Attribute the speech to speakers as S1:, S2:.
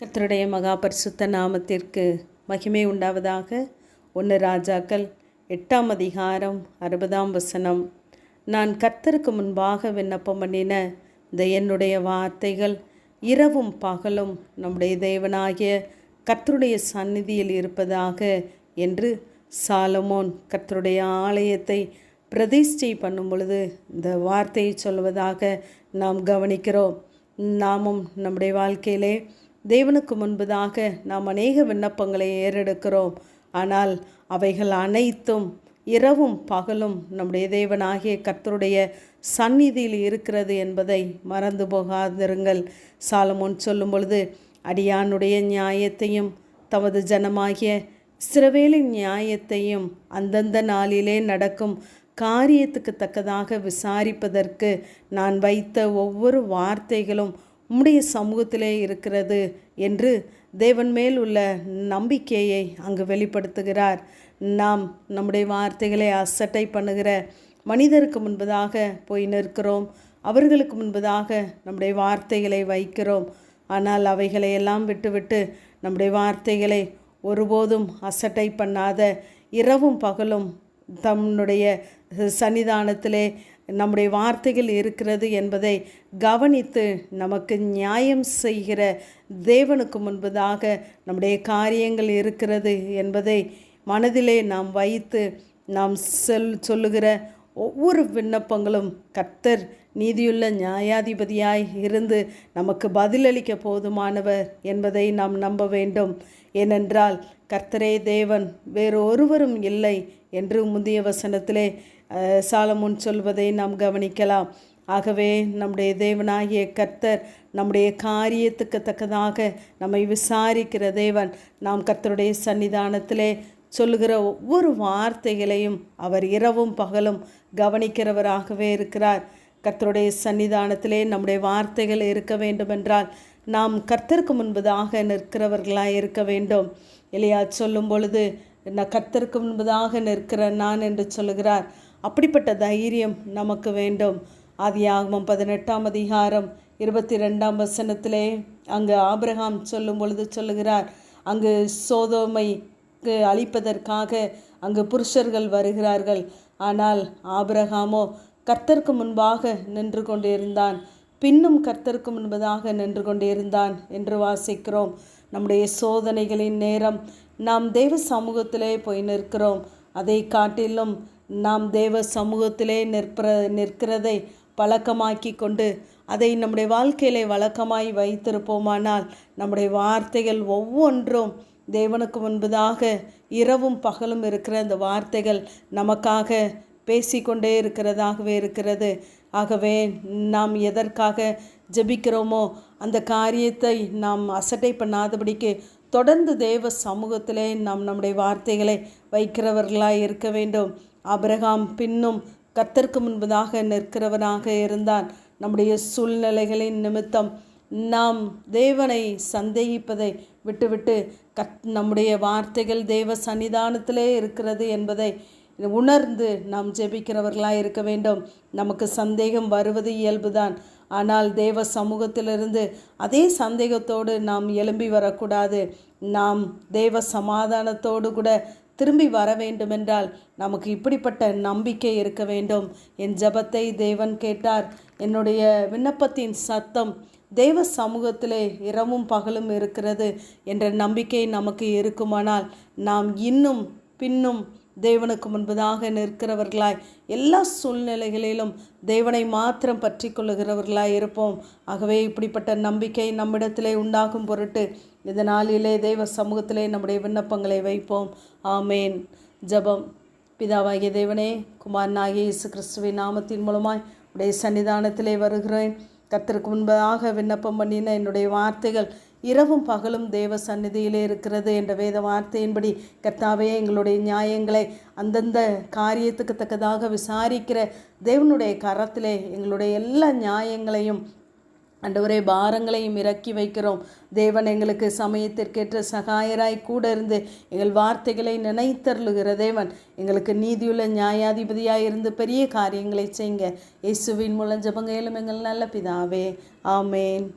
S1: கர்த்தருடைய மகா பரிசுத்த நாமத்திற்கு மகிமை உண்டாவதாக. 1 ராஜாக்கள் 8ஆம் அதிகாரம் 60ஆம் வசனம். நான் கர்த்தருக்கு முன்பாக விண்ணப்பம் பண்ணின என்னுடைய வார்த்தைகள் இரவும் பகலும் நம்முடைய தேவனாகிய கர்த்தருடைய சந்நிதியில் இருப்பதாக என்று சாலமோன் கர்த்தருடைய ஆலயத்தை பிரதிஷ்டை பண்ணும் பொழுது இந்த வார்த்தையை சொல்வதாக நாம் கவனிக்கிறோம். நாமும் நம்முடைய வாழ்க்கையிலே தேவனுக்கு முன்பதாக நாம் அநேக விண்ணப்பங்களை ஏறெடுக்கிறோம். ஆனால் அவைகள் அனைத்தும் இரவும் பகலும் நம்முடைய தேவனாகிய கர்த்தருடைய சந்நிதியில் இருக்கிறது என்பதை மறந்து போகாதிருங்கள். சாலமோன் சொல்லும் பொழுது, அடியானுடைய நியாயத்தையும் தமது ஜனமாகிய இஸ்ரவேலின் நியாயத்தையும் அந்தந்த நாளிலே நடக்கும் காரியத்துக்கு தக்கதாக விசாரிப்பதற்கு நான் வைத்த ஒவ்வொரு வார்த்தைகளும் உம்முடைய சமூகத்திலே இருக்கிறது என்று தேவன் மேல் உள்ள நம்பிக்கையை அங்கு வெளிப்படுத்துகிறார். நாம் நம்முடைய வார்த்தைகளை அசட்டை பண்ணுகிற மனிதருக்கு முன்பதாக போய் நிற்கிறோம். அவர்களுக்கு முன்பதாக நம்முடைய வார்த்தைகளை வைக்கிறோம். ஆனால் அவைகளை எல்லாம் விட்டுவிட்டு நம்முடைய வார்த்தைகளை ஒருபோதும் அசட்டை பண்ணாத இரவும் பகலும் தன்னுடைய சன்னிதானத்திலே நம்முடைய வார்த்தைகள் இருக்கிறது என்பதை கவனித்து நமக்கு நியாயம் செய்கிற தேவனுக்கு முன்பதாக நம்முடைய காரியங்கள் இருக்கிறது என்பதை மனதிலே நாம் வைத்து நாம் சொல்லுகிற ஒவ்வொரு விண்ணப்பங்களும் கர்த்தர் நீதியுள்ள நியாயாதிபதியாய் இருந்து நமக்கு பதிலளிக்க போதுமானவர் என்பதை நாம் நம்ப வேண்டும். ஏனென்றால் கர்த்தரே தேவன், வேறு ஒருவரும் இல்லை என்று முந்தைய வசனத்திலே சாலமோன் சொல்வதை நாம் கவனிக்கலாம். ஆகவே நம்முடைய தேவனாகிய கர்த்தர் நம்முடைய காரியத்துக்கு தக்கதாக நம்மை விசாரிக்கிற தேவன். நாம் கர்த்தருடைய சன்னிதானத்திலே சொல்லுகிற ஒவ்வொரு வார்த்தைகளையும் அவர் இரவும் பகலும் கவனிக்கிறவராகவே இருக்கிறார். கர்த்தருடைய சன்னிதானத்திலே நம்முடைய வார்த்தைகள் இருக்க வேண்டுமென்றால் நாம் கர்த்தருக்கு முன்பதாக நிற்கிறவர்களாக இருக்க வேண்டும். எலியா சொல்லும் பொழுது, நான் கர்த்தருக்கு முன்பதாக நிற்கிற நான் என்று சொல்லுகிறார். அப்படிப்பட்ட தைரியம் நமக்கு வேண்டும். ஆதியாகமம் 18ஆம் அதிகாரம் 22ஆம் வசனத்திலே அங்கு ஆபிரகாம் சொல்லும் பொழுது சொல்லுகிறார், அங்கு சோதோமைக்கு அழிப்பதற்காக அங்கு புருஷர்கள் வருகிறார்கள். ஆனால் ஆபிரகாமோ கர்த்தருக்கு முன்பாக நின்று கொண்டிருந்தான், பின்னும் கர்த்தருக்கு முன்பதாக நின்று கொண்டிருந்தான் என்று வாசிக்கிறோம். நம்முடைய சோதனைகளின் நேரம் நாம் தேவ சமூகத்திலே போய் நிற்கிறோம். அதை காட்டிலும் நாம் தேவ சமூகத்திலே நிற்கிறதை பழக்கமாக்கி கொண்டு அதை நம்முடைய வாழ்க்கையிலே வழக்கமாய் வைத்திருப்போமானால் நம்முடைய வார்த்தைகள் ஒவ்வொன்றும் தேவனுக்கு முன்பதாக இரவும் பகலும் இருக்கிற அந்த வார்த்தைகள் நமக்காக பேசிக்கொண்டே இருக்கிறதாகவே இருக்கிறது. ஆகவே நாம் எதற்காக ஜெபிக்கிறோமோ அந்த காரியத்தை நாம் அசட்டை பண்ணாதபடிக்கு தொடர்ந்து தேவ சமூகத்திலே நாம் நம்முடைய வார்த்தைகளை வைக்கிறவர்களாய் இருக்க வேண்டும். ஆபிரகாம் பின்னும் கர்த்தருக்கு முன்பதாக நிற்கிறவனாக இருந்தான். நம்முடைய சூழ்நிலைகளின் நிமித்தம் நாம் தேவனை சந்தேகிப்பதை விட்டுவிட்டு நம்முடைய வார்த்தைகள் தேவ சன்னிதானத்திலே இருக்கிறது என்பதை உணர்ந்து நாம் ஜெபிக்கிறவர்களாக இருக்க வேண்டும். நமக்கு சந்தேகம் வருவது இயல்புதான். ஆனால் தேவ சமூகத்திலிருந்து அதே சந்தேகத்தோடு நாம் எழும்பி வரக்கூடாது. நாம் தேவ சமாதானத்தோடு கூட திரும்பி வர வேண்டுமென்றால் நமக்கு இப்படிப்பட்ட நம்பிக்கை இருக்க வேண்டும். என் ஜெபத்தை தேவன் கேட்டார். என்னுடைய விண்ணப்பத்தின் சத்தம் தேவ சமூகத்திலே இரவும் பகலும் இருக்கிறது என்ற நம்பிக்கை நமக்கு இருக்குமானால் நாம் இன்னும் பின்னும் தேவனுக்கு முன்பதாக நிற்கிறவர்களாய் எல்லா சூழ்நிலைகளிலும் தேவனை மாத்திரம் பற்றி கொள்ளுகிறவர்களாய் இருப்போம். ஆகவே இப்படிப்பட்ட நம்பிக்கை நம்மிடத்திலே உண்டாகும் பொருட்டு இந்த நாளிலே தேவ சமூகத்திலே நம்முடைய விண்ணப்பங்களை வைப்போம். ஆமேன். ஜெபம். பிதாவாகிய தேவனே, குமாரனாகிய இயேசு கிறிஸ்துவின் நாமத்தின் மூலமாய் உடைய சன்னிதானத்திலே வருகிறேன். கர்த்தருக்கு முன்பதாக விண்ணப்பம் பண்ணின என்னுடைய வார்த்தைகள் இரவும் பகலும் தேவ சந்நிதியிலே இருக்கிறது என்ற வேத வார்த்தையின்படி கர்த்தாவே, எங்களுடைய நியாயங்களை அந்தந்த காரியத்துக்கு தக்கதாக விசாரிக்கிற தேவனுடைய கரத்திலே எங்களுடைய எல்லா நியாயங்களையும் ஆண்டவரே பாரங்களையும் இறக்கி வைக்கிறோம். தேவன் எங்களுக்கு சமயத்திற்கேற்ற சகாயராய் கூட இருந்து எங்கள் வார்த்தைகளை நினைத்தருளுகிற தேவன், எங்களுக்கு நீதியுள்ள நியாயாதிபதியாய் இருந்து பெரிய காரியங்களை செய்யுங்க. இயேசுவின் மூலம் ஜெபங்களும் எங்கள் நல்ல பிதாவே. ஆமேன்.